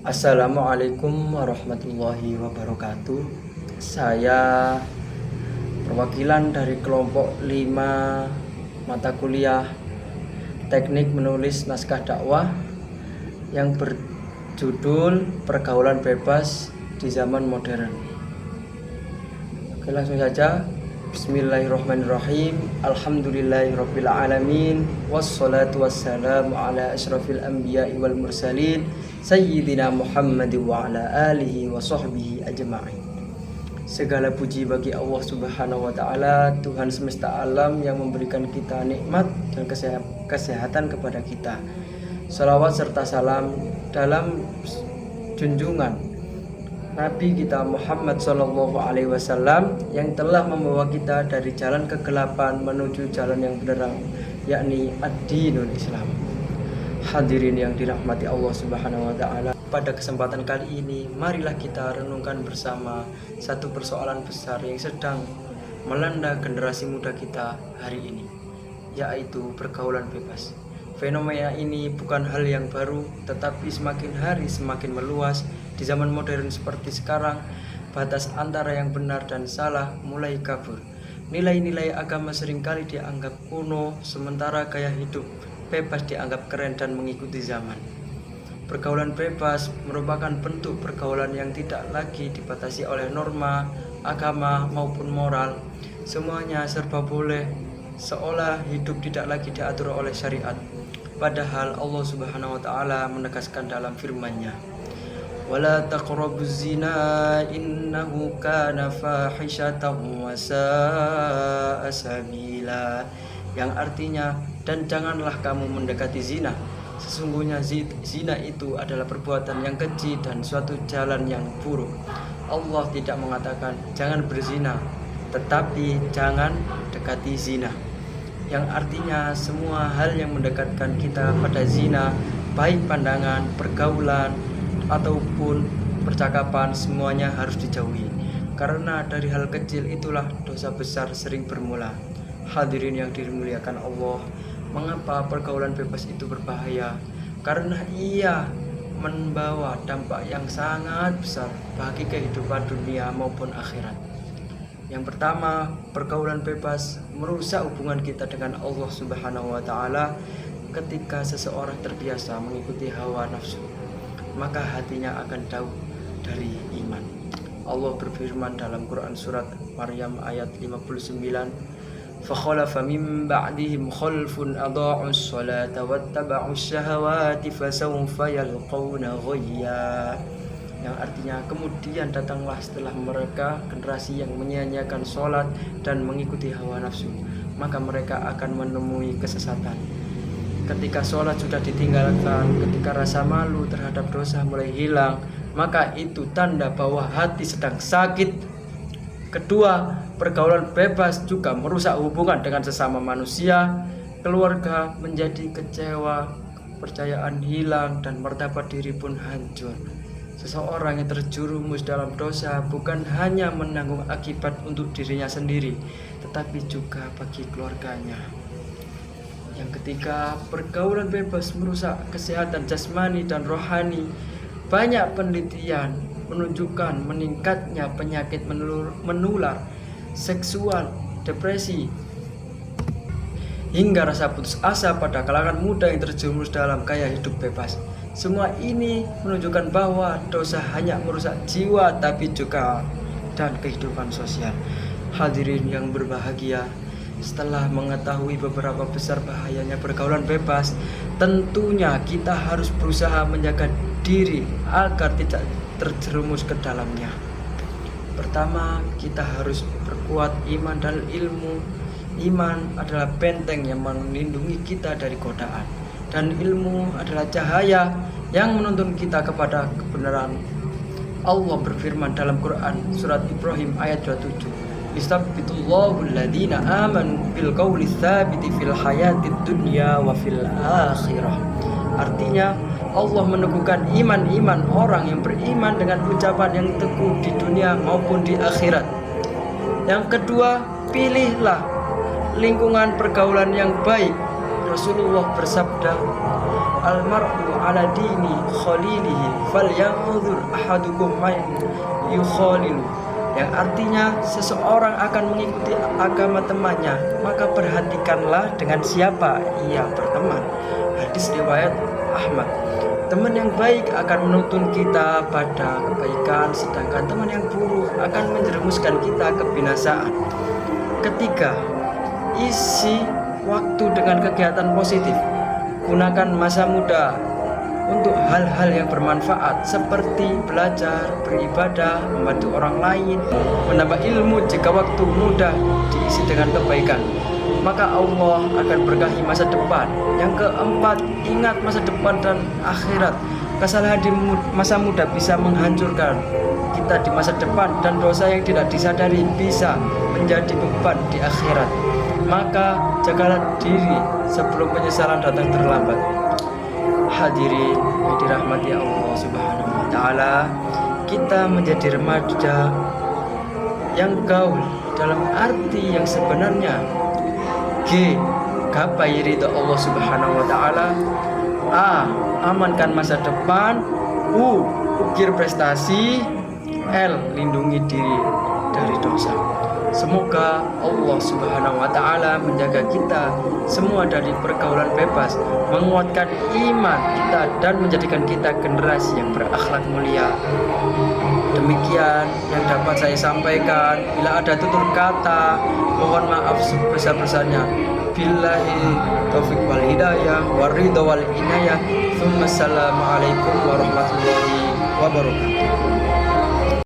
Assalamualaikum warahmatullahi wabarakatuh. Saya perwakilan dari kelompok 5 mata kuliah Teknik Menulis Naskah Dakwah yang berjudul Pergaulan Bebas di Zaman Modern. Oke, langsung saja. Bismillahirrahmanirrahim. Alhamdulillahirabbil alamin. Wassalatu wassalamu ala asyrafil anbiya'i wal mursalin Sayyidina Muhammad wa ala alihi wa sahbihi ajma'in. Segala puji bagi Allah Subhanahu wa taala, Tuhan semesta alam yang memberikan kita nikmat dan kesehatan kepada kita. Salawat serta salam dalam junjungan Nabi kita Muhammad Sallallahu Alaihi Wasallam yang telah membawa kita dari jalan kegelapan menuju jalan yang benerang, yakni ad-dinul Islam. Hadirin yang dirahmati Allah Subhanahu wa taala, pada kesempatan kali ini marilah kita renungkan bersama satu persoalan besar yang sedang melanda generasi muda kita hari ini, yaitu pergaulan bebas. Fenomena ini bukan hal yang baru, tetapi semakin hari semakin meluas. Di zaman modern seperti sekarang, batas antara yang benar dan salah mulai kabur. Nilai-nilai agama seringkali dianggap kuno, sementara gaya hidup bebas dianggap keren dan mengikuti zaman. Pergaulan bebas merupakan bentuk pergaulan yang tidak lagi dibatasi oleh norma, agama maupun moral. Semuanya serba boleh, seolah hidup tidak lagi diatur oleh syariat. Padahal Allah Subhanahu wa taala menegaskan dalam firman-Nya, "Wala taqrabuz zina innahu kana fahishatan wa sa'a sabila." Yang artinya, dan janganlah kamu mendekati zina. Sesungguhnya zina itu adalah perbuatan yang keji dan suatu jalan yang buruk. Allah tidak mengatakan jangan berzina, tetapi jangan dekati zina, yang artinya semua hal yang mendekatkan kita pada zina, baik pandangan, pergaulan, ataupun percakapan, semuanya harus dijauhi. Karena dari hal kecil itulah dosa besar sering bermula. Hadirin yang dimuliakan Allah, mengapa pergaulan bebas itu berbahaya? Karena ia membawa dampak yang sangat besar bagi kehidupan dunia maupun akhirat. Yang pertama, pergaulan bebas merusak hubungan kita dengan Allah Subhanahu wa taala. Ketika seseorang terbiasa mengikuti hawa nafsu, maka hatinya akan jauh dari iman. Allah berfirman dalam Quran surat Maryam ayat 59, "Fakhalafa min ba'dihim khalfun adha'us salata wattaba'us syahawati fasawfa yalqawna ghayya." Yang artinya, kemudian datanglah setelah mereka generasi yang menyia-nyiakan sholat dan mengikuti hawa nafsu, maka mereka akan menemui kesesatan. Ketika sholat sudah ditinggalkan, ketika rasa malu terhadap dosa mulai hilang, maka itu tanda bahwa hati sedang sakit. Kedua, pergaulan bebas juga merusak hubungan dengan sesama manusia. Keluarga menjadi kecewa, kepercayaan hilang, dan martabat diri pun hancur. Seseorang yang terjerumus dalam dosa bukan hanya menanggung akibat untuk dirinya sendiri, tetapi juga bagi keluarganya. Yang ketiga, pergaulan bebas merusak kesehatan jasmani dan rohani. Banyak penelitian menunjukkan meningkatnya penyakit menular, seksual, depresi, hingga rasa putus asa pada kalangan muda yang terjerumus dalam gaya hidup bebas. Semua ini menunjukkan bahwa dosa hanya merusak jiwa tapi juga dan kehidupan sosial. Hadirin yang berbahagia, setelah mengetahui beberapa besar bahayanya pergaulan bebas, tentunya kita harus berusaha menjaga diri agar tidak terjerumus ke dalamnya. Pertama, kita harus perkuat iman dan ilmu. Iman adalah benteng yang melindungi kita dari godaan, dan ilmu adalah cahaya yang menuntun kita kepada kebenaran. Allah berfirman dalam Quran surat Ibrahim ayat 27, "Istabbitullahu alladhina amanu bil qawli tsabiti fil hayatid dunya wa fil akhirah." Artinya, Allah meneguhkan iman orang yang beriman dengan ucapan yang teguh di dunia maupun di akhirat. Yang kedua, pilihlah lingkungan pergaulan yang baik. Rasulullah bersabda, "Al-mar'u ala dini khalilihi falyanzur ahadukum man yukhalilu, yang artinya seseorang akan mengikuti agama temannya, maka perhatikanlah dengan siapa ia berteman. Hadis riwayat Ahmad. Teman yang baik akan menuntun kita pada kebaikan, sedangkan teman yang buruk akan menjerumuskan kita ke binasaan. Ketiga, isi waktu dengan kegiatan positif. Gunakan masa muda untuk hal-hal yang bermanfaat seperti belajar, beribadah, membantu orang lain, menambah ilmu. Jika waktu muda diisi dengan kebaikan, maka Allah akan berkahi masa depan. Yang keempat, ingat masa depan dan akhirat. Kesalahan di masa muda bisa menghancurkan kita di masa depan, dan dosa yang tidak disadari bisa menjadi beban di akhirat. Maka jagalah diri sebelum penyesalan datang terlambat. Hadirin yang dirahmati Allah Subhanahu wa taala, kita menjadi remaja yang gaul dalam arti yang sebenarnya. G. Gapai ridha Allah Subhanahu wa taala. A. Amankan masa depan. U. Ukir prestasi. L. Lindungi diri dari dosa. Semoga Allah Subhanahu wa taala menjaga kita semua dari pergaulan bebas, menguatkan iman kita dan menjadikan kita generasi yang berakhlak mulia. Demikian yang dapat saya sampaikan. Bila ada tutur kata, mohon maaf sebesar-besarnya. Billahi taufiq wal hidayah waridho wal inayah. Assalamualaikum warahmatullahi wabarakatuh.